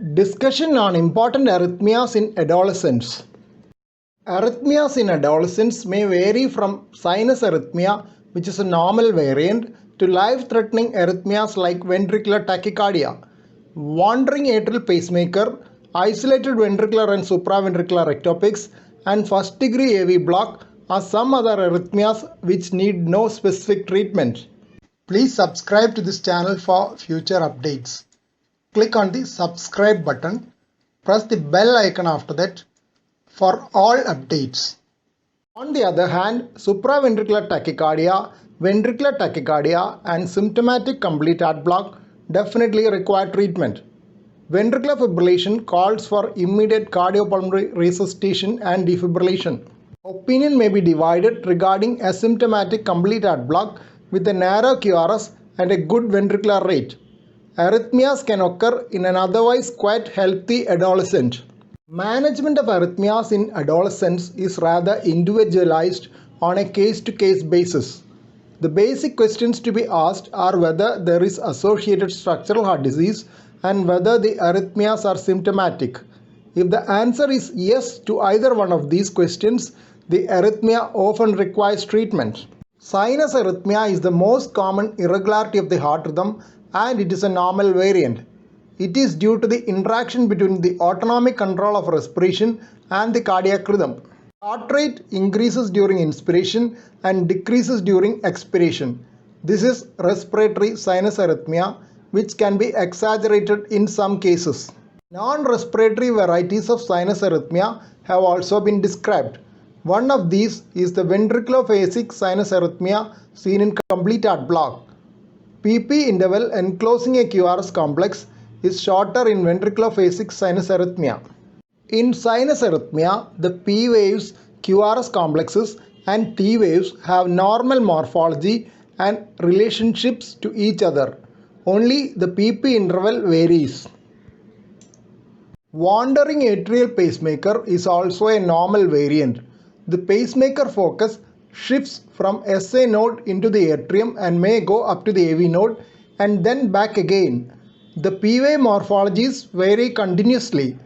Discussion on important arrhythmias in adolescents. Arrhythmias in adolescents may vary from sinus arrhythmia, which is a normal variant, to life-threatening arrhythmias like ventricular tachycardia, wandering atrial pacemaker, isolated ventricular and supraventricular ectopics, and first-degree AV block are some other arrhythmias which need no specific treatment. Please subscribe to this channel for future updates. Click on the subscribe button, press the bell icon after that for all updates. On the other hand, supraventricular tachycardia, ventricular tachycardia and symptomatic complete heart block definitely require treatment. Ventricular fibrillation calls for immediate cardiopulmonary resuscitation and defibrillation. Opinion may be divided regarding asymptomatic complete heart block with a narrow QRS and a good ventricular rate. Arrhythmias can occur in an otherwise quite healthy adolescent. Management of arrhythmias in adolescents is rather individualized on a case-to-case basis. The basic questions to be asked are whether there is associated structural heart disease and whether the arrhythmias are symptomatic. If the answer is yes to either one of these questions, the arrhythmia often requires treatment. Sinus arrhythmia is the most common irregularity of the heart rhythm and it is a normal variant. It is due to the interaction between the autonomic control of respiration and the cardiac rhythm. Heart rate increases during inspiration and decreases during expiration. This is respiratory sinus arrhythmia, which can be exaggerated in some cases. Non-respiratory varieties of sinus arrhythmia have also been described. One of these is the ventriculophasic sinus arrhythmia seen in complete heart block. PP interval enclosing a QRS complex is shorter in ventriculophasic sinus arrhythmia. In sinus arrhythmia, the P waves, QRS complexes and T waves have normal morphology and relationships to each other. Only the PP interval varies. Wandering atrial pacemaker is also a normal variant. The pacemaker focus shifts from SA node into the atrium and may go up to the AV node and then back again. The P wave morphologies vary continuously.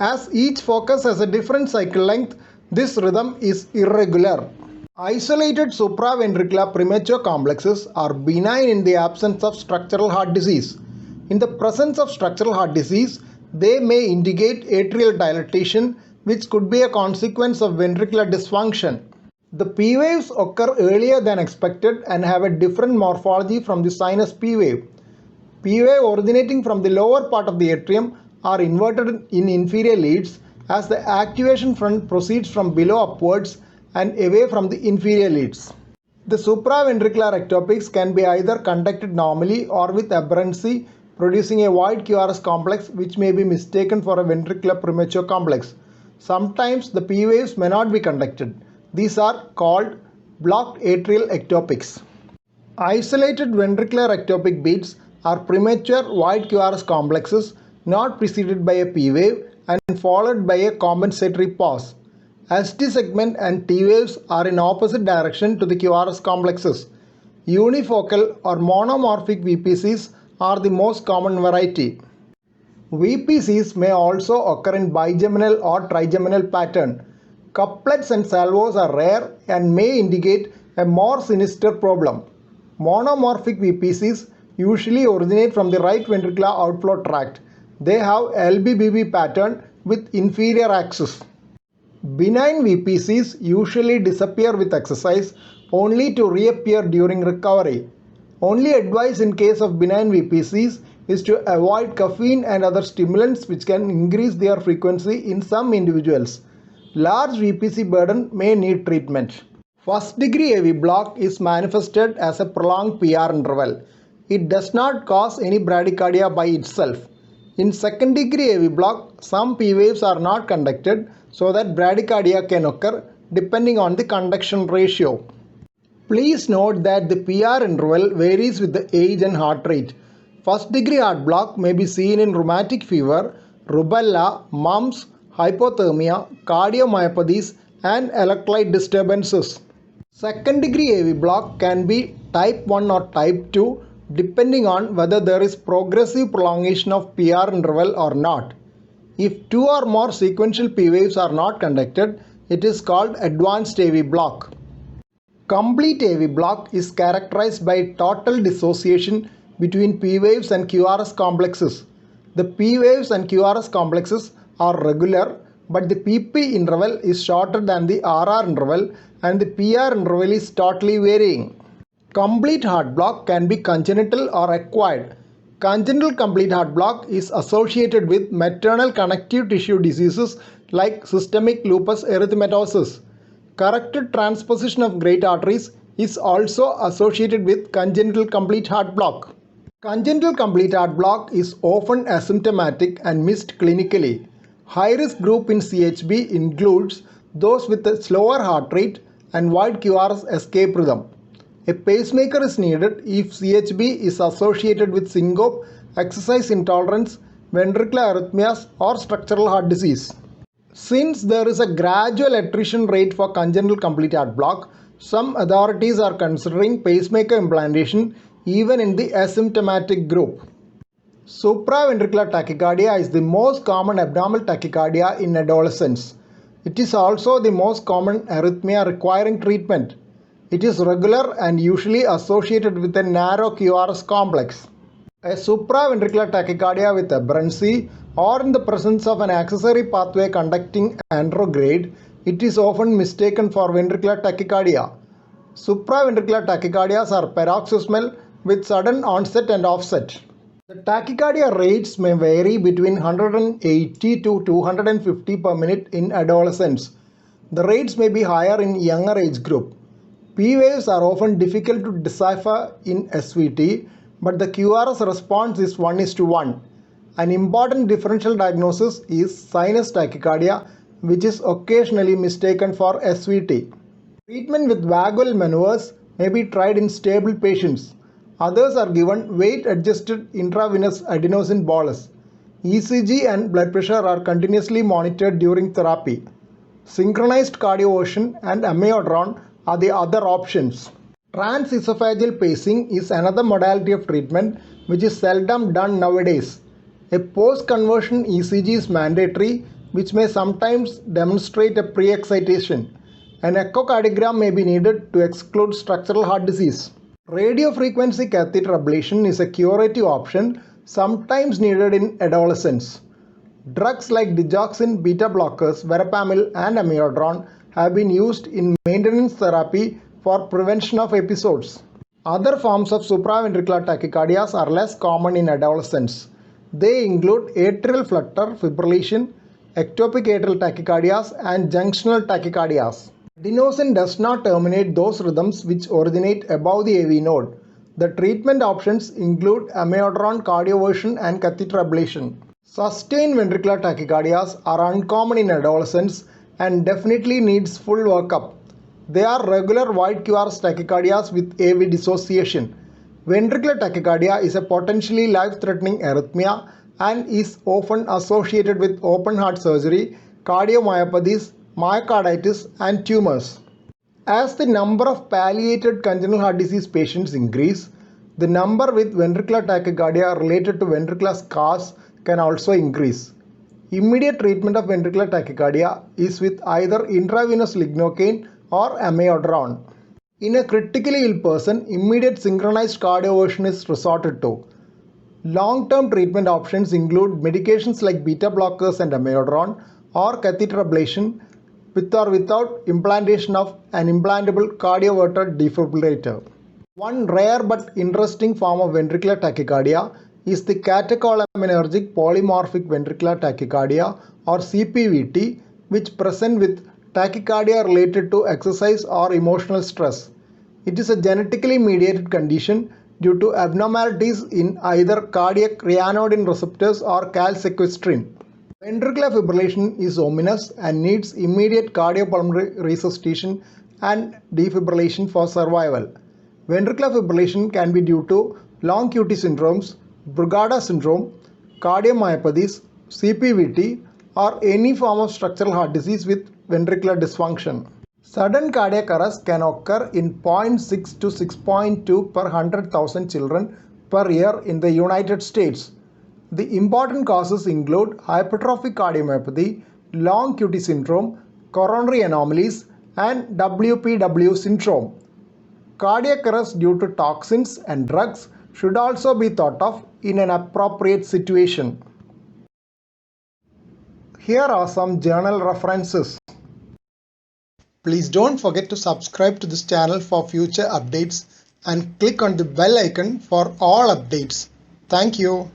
As each focus has a different cycle length, this rhythm is irregular. Isolated supraventricular premature complexes are benign in the absence of structural heart disease. In the presence of structural heart disease, they may indicate atrial dilatation, which could be a consequence of ventricular dysfunction. The P waves occur earlier than expected and have a different morphology from the sinus P wave. P wave originating from the lower part of the atrium are inverted in inferior leads as the activation front proceeds from below upwards and away from the inferior leads. The supraventricular ectopics can be either conducted normally or with aberrancy, producing a wide QRS complex which may be mistaken for a ventricular premature complex. Sometimes the P waves may not be conducted. These are called blocked atrial ectopics. Isolated ventricular ectopic beats are premature wide QRS complexes not preceded by a P wave and followed by a compensatory pause. ST segment and T waves are in opposite direction to the QRS complexes. Unifocal or monomorphic VPCs are the most common variety. VPCs may also occur in bigeminal or trigeminal pattern. Couplets and salvos are rare and may indicate a more sinister problem. Monomorphic VPCs usually originate from the right ventricular outflow tract. They have LBBB pattern with inferior axis. Benign VPCs usually disappear with exercise only to reappear during recovery. Only advice in case of benign VPCs is to avoid caffeine and other stimulants which can increase their frequency in some individuals. Large VPC burden may need treatment. First degree AV block is manifested as a prolonged PR interval. It does not cause any bradycardia by itself. In second degree AV block, some P waves are not conducted so that bradycardia can occur depending on the conduction ratio. Please note that the PR interval varies with the age and heart rate. First degree heart block may be seen in rheumatic fever, rubella, mumps, hypothermia, cardiomyopathies and electrolyte disturbances. Second degree AV block can be type 1 or type 2 depending on whether there is progressive prolongation of PR interval or not. If two or more sequential P waves are not conducted, it is called advanced AV block. Complete AV block is characterized by total dissociation between P waves and QRS complexes. The P waves and QRS complexes are regular, but the PP interval is shorter than the RR interval and the PR interval is totally varying. Complete heart block can be congenital or acquired. Congenital complete heart block is associated with maternal connective tissue diseases like systemic lupus erythematosus. Corrected transposition of great arteries is also associated with congenital complete heart block. Congenital complete heart block is often asymptomatic and missed clinically. High-risk group in CHB includes those with a slower heart rate and wide QRS escape rhythm. A pacemaker is needed if CHB is associated with syncope, exercise intolerance, ventricular arrhythmias or structural heart disease. Since there is a gradual attrition rate for congenital complete heart block, some authorities are considering pacemaker implantation even in the asymptomatic group. Supraventricular tachycardia is the most common abnormal tachycardia in adolescents. It is also the most common arrhythmia requiring treatment. It is regular and usually associated with a narrow QRS complex. A supraventricular tachycardia with aberrancy or in the presence of an accessory pathway conducting anterograde, it is often mistaken for ventricular tachycardia. Supraventricular tachycardias are paroxysmal with sudden onset and offset. The tachycardia rates may vary between 180 to 250 per minute in adolescents. The rates may be higher in younger age group. P waves are often difficult to decipher in SVT, but the QRS response is 1:1. An important differential diagnosis is sinus tachycardia, which is occasionally mistaken for SVT. Treatment with vagal maneuvers may be tried in stable patients. Others are given weight-adjusted intravenous adenosine bolus. ECG and blood pressure are continuously monitored during therapy. Synchronized cardioversion and amiodarone are the other options. Transesophageal pacing is another modality of treatment which is seldom done nowadays. A post-conversion ECG is mandatory, which may sometimes demonstrate a pre-excitation. An echocardiogram may be needed to exclude structural heart disease. Radiofrequency catheter ablation is a curative option, sometimes needed in adolescents. Drugs like digoxin, beta blockers, verapamil and amiodarone have been used in maintenance therapy for prevention of episodes. Other forms of supraventricular tachycardias are less common in adolescents. They include atrial flutter fibrillation, ectopic atrial tachycardias and junctional tachycardias. Adenosine does not terminate those rhythms which originate above the AV node. The treatment options include amiodarone, cardioversion and catheter ablation. Sustained ventricular tachycardias are uncommon in adolescents and definitely needs full workup. They are regular wide QRS tachycardias with AV dissociation. Ventricular tachycardia is a potentially life-threatening arrhythmia and is often associated with open heart surgery, cardiomyopathies, myocarditis and tumors. As the number of palliated congenital heart disease patients increase, the number with ventricular tachycardia related to ventricular scars can also increase. Immediate treatment of ventricular tachycardia is with either intravenous lignocaine or amiodarone. In a critically ill person, immediate synchronized cardioversion is resorted to. Long-term treatment options include medications like beta blockers and amiodarone or catheter ablation with or without implantation of an implantable cardioverter defibrillator. One rare but interesting form of ventricular tachycardia is the catecholinergic polymorphic ventricular tachycardia or CPVT, which present with tachycardia related to exercise or emotional stress. It is a genetically mediated condition due to abnormalities in either cardiac ryanodine receptors or calsequestrin. Ventricular fibrillation is ominous and needs immediate cardiopulmonary resuscitation and defibrillation for survival. Ventricular fibrillation can be due to long QT syndromes, Brugada syndrome, cardiomyopathies, CPVT, or any form of structural heart disease with ventricular dysfunction. Sudden cardiac arrest can occur in 0.6 to 6.2 per 100,000 children per year in the United States. The important causes include hypertrophic cardiomyopathy, long QT syndrome, coronary anomalies, and WPW syndrome. Cardiac arrest due to toxins and drugs should also be thought of in an appropriate situation. Here are some journal references. Please don't forget to subscribe to this channel for future updates and click on the bell icon for all updates. Thank you.